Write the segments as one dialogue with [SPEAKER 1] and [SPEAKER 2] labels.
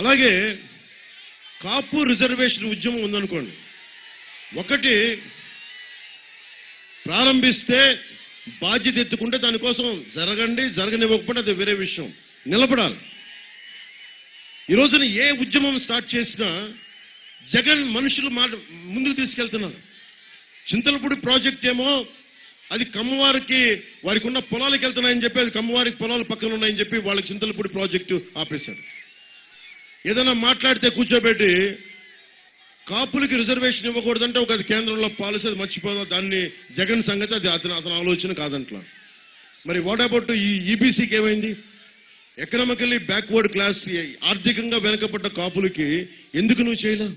[SPEAKER 1] అలాగే కాపు రిజర్వేషన్ ఉద్యమం ఉందనుకోండి, ఒకటి ప్రారంభిస్తే బాధ్యత ఎత్తుకుంటే దానికోసం జరగనివ్వకపోతే అది వేరే విషయం, నిలబడాలి. ఈ రోజున ఏ ఉద్యమం స్టార్ట్ చేసినా జగన్ మనుషులు ముందుకు తీసుకెళ్తున్నారు. చింతలపూడి ప్రాజెక్ట్ ఏమో అది కమ్మవారికి వారికి ఉన్న పొలాలకు వెళ్తున్నాయని చెప్పి, అది కమ్మవారికి పొలాలు పక్కన ఉన్నాయని చెప్పి వాళ్ళకి చింతలపూడి ప్రాజెక్టు ఆపేశారు. ఏదైనా మాట్లాడితే కూర్చోబెట్టి కాపులకి రిజర్వేషన్ ఇవ్వకూడదంటే ఒక అది కేంద్రంలో పాలసీ, అది మర్చిపోదా, దాన్ని జగన్ సంగతి అది అతని ఆలోచన కాదంట్లా. మరి వాట్ అబౌట్ ఈ ఈబీసీకి ఏమైంది? ఎకనామికల్లీ బ్యాక్వర్డ్ క్లాస్, ఆర్థికంగా వెనకబడ్డ కాపులకి ఎందుకు నువ్వు చేయలా?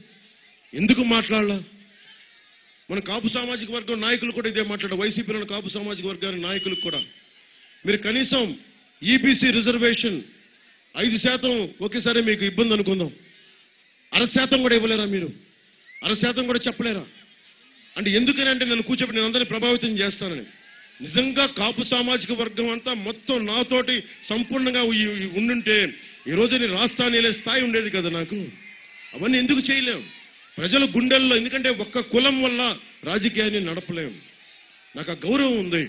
[SPEAKER 1] ఎందుకు మాట్లాడలా? మన కాపు సామాజిక వర్గం నాయకులు కూడా ఇదే మాట్లాడారు. వైసీపీలోని కాపు సామాజిక వర్గానికి నాయకులకు కూడా మీరు కనీసం ఈబీసీ రిజర్వేషన్ 5% ఒకేసారి మీకు ఇబ్బంది అనుకుందాం, 0.5% కూడా ఇవ్వలేరా? మీరు 0.5% కూడా చెప్పలేరా? అంటే ఎందుకని అంటే నన్ను కూర్చోబెట్టి నేను అందరినీ ప్రభావితం చేస్తానని. నిజంగా కాపు సామాజిక వర్గం అంతా మొత్తం నాతోటి సంపూర్ణంగా ఉండుంటే ఈ రోజు నేను రాష్ట్రాన్ని వెళ్ళే స్థాయి ఉండేది కదా నాకు. అవన్నీ ఎందుకు చేయలేం? ప్రజల గుండెల్లో, ఎందుకంటే ఒక్క కులం వల్ల రాజకీయాన్ని నడపలేం. నాకు ఆ గౌరవం ఉంది.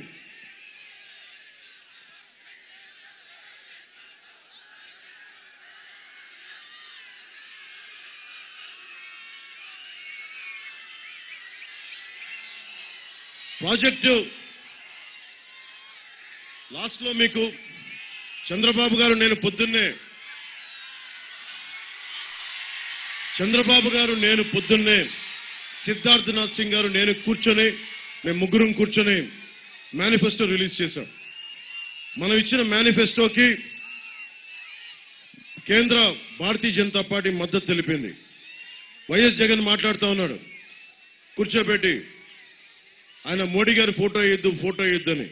[SPEAKER 1] ప్రాజెక్టు లాస్ట్ లో మీకు చంద్రబాబు గారు నేను పొద్దున్నే సిద్ధార్థనాథ్ సింగ్ గారు నేను మేము ముగ్గురం కూర్చొని మేనిఫెస్టో రిలీజ్ చేశాం. మనం ఇచ్చిన మేనిఫెస్టోకి కేంద్ర భారతీయ జనతా పార్టీ మద్దతు తెలిపింది. వైఎస్ జగన్ మాట్లాడుతూ ఉన్నాడు కూర్చోబెట్టి, ఆయన మోడీ గారి ఫోటో వేయొద్దని.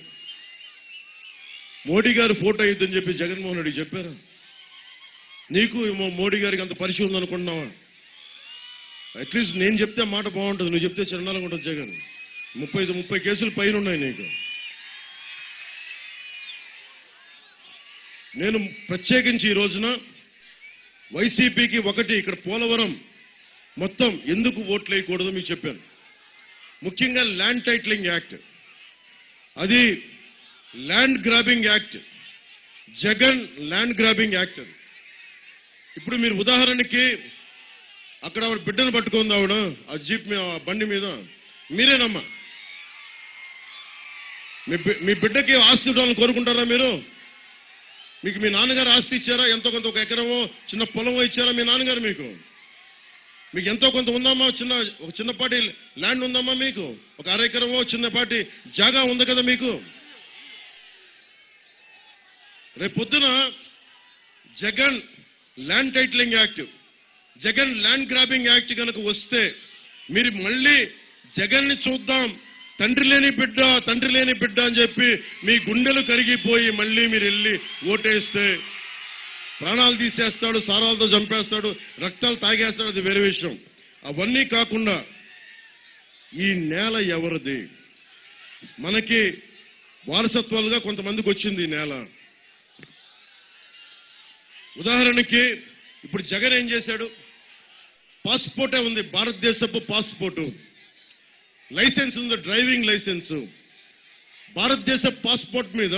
[SPEAKER 1] మోడీ గారు ఫోటో వేయొద్దని చెప్పి జగన్మోహన్ రెడ్డి చెప్పారా? నీకు మోడీ గారికి అంత పరిచయం ఉందనుకుంటున్నావా? అట్లీస్ట్ నేను చెప్తే మాట బాగుంటుంది, నువ్వు చెప్తే చండాలంగా ఉంటుంది. జగన్ 30 కేసులు పైన ఉన్నాయి నీకు. నేను ప్రత్యేకించి ఈ రోజున వైసీపీకి ఇక్కడ పోలవరం మొత్తం ఎందుకు ఓట్లు వేయకూడదో మీకు చెప్పాను. ముఖ్యంగా ల్యాండ్ టైటిలింగ్ యాక్ట్, అది land grabbing act, Jagan land grabbing act. అది ఇప్పుడు మీరు ఉదాహరణకి అక్కడ ఆవిడ బిడ్డను పట్టుకుంది, ఆవిడ ఆ జీప్ మీద, ఆ బండి మీద. మీరేనమ్మా మీ బిడ్డకి ఆస్తి ఇవ్వాలని కోరుకుంటారా మీరు? మీకు మీ నాన్నగారు ఆస్తి ఇచ్చారా? ఎంతో కొంత, ఒక ఎకరమో చిన్న పొలమో ఇచ్చారా మీ నాన్నగారు? మీకు ఎంతో కొంత ఉందమ్మా? ఒక చిన్నపాటి ల్యాండ్ ఉందమ్మా మీకు? ఒక 1/2 ఎకరమో చిన్నపాటి జాగా ఉంది కదా మీకు? రేపు పొద్దున Jagan land titling act, Jagan land grabbing act కనుక వస్తే మీరు మళ్ళీ జగన్ ని చూద్దాం, తండ్రి లేని బిడ్డ అని చెప్పి మీ గుండెలు కరిగిపోయి మళ్ళీ మీరు వెళ్ళి ఓటేస్తే ప్రాణాలు తీసేస్తాడు, సారాలతో చంపేస్తాడు, రక్తాలు తాగేస్తాడు, అది వేరే విషయం. అవన్నీ కాకుండా ఈ నేల ఎవరిది? మనకి వారసత్వాలుగా కొంతమందికి వచ్చింది ఈ నేల. ఉదాహరణకి ఇప్పుడు జగన్ ఏం చేశాడు? పాస్పోర్టే ఉంది, భారతదేశపు పాస్పోర్టు, లైసెన్స్ ఉంది, డ్రైవింగ్ లైసెన్స్. భారతదేశ పాస్పోర్ట్ మీద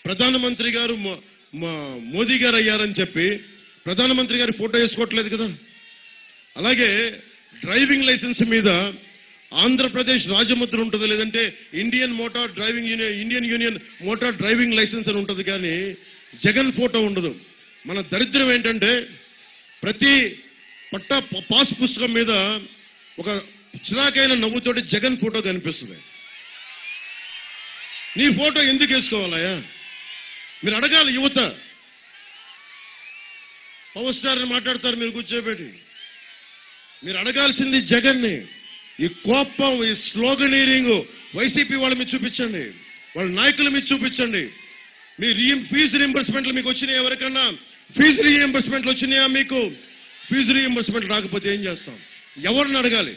[SPEAKER 1] ప్రధానమంత్రి గారు మోదీ గారు అయ్యారని చెప్పి ప్రధానమంత్రి గారి ఫోటో వేసుకోవట్లేదు కదా. అలాగే డ్రైవింగ్ లైసెన్స్ మీద ఆంధ్రప్రదేశ్ రాజముద్ర ఉంటుంది, లేదంటే Indian union motor driving licence అని ఉంటుంది, కానీ జగన్ ఫోటో ఉండదు. మన దరిద్రం ఏంటంటే ప్రతి పాస్ పుస్తకం మీద ఒక చిరాకైన నవ్వుతోటి జగన్ ఫోటో కనిపిస్తుంది. నీ ఫోటో ఎందుకు వేసుకోవాలయా? మీరు అడగాలి. యువత పవర్ స్టార్ అని మాట్లాడతారు మీరు కూర్చోబెట్టి. మీరు అడగాల్సింది జగన్ని. ఈ కోపం, ఈ స్లోగనీరింగ్ వైసీపీ వాళ్ళ మీద చూపించండి, వాళ్ళ నాయకుల మీద చూపించండి. మీ ఫీజు రీఎంబర్స్మెంట్లు మీకు వచ్చినాయి? ఎవరికన్నా ఫీజు రీఎంబర్స్మెంట్లు వచ్చినాయా మీకు? ఫీజు రీఎంబర్స్మెంట్ రాకపోతే ఏం చేస్తాం? ఎవరిని అడగాలి?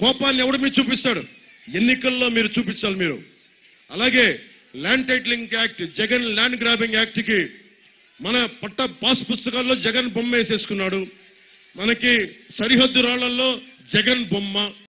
[SPEAKER 1] కోపాన్ని ఎవడు మీరు చూపిస్తాడు? ఎన్నికల్లో మీరు చూపించాలి మీరు. అలాగే land titling act, Jagan land grabbing act కి మన పాస్ పుస్తకాల్లో జగన్ బొమ్మ వేసేసుకున్నాడు. మనకి సరిహద్దు రాళ్లలో జగన్ బొమ్మ.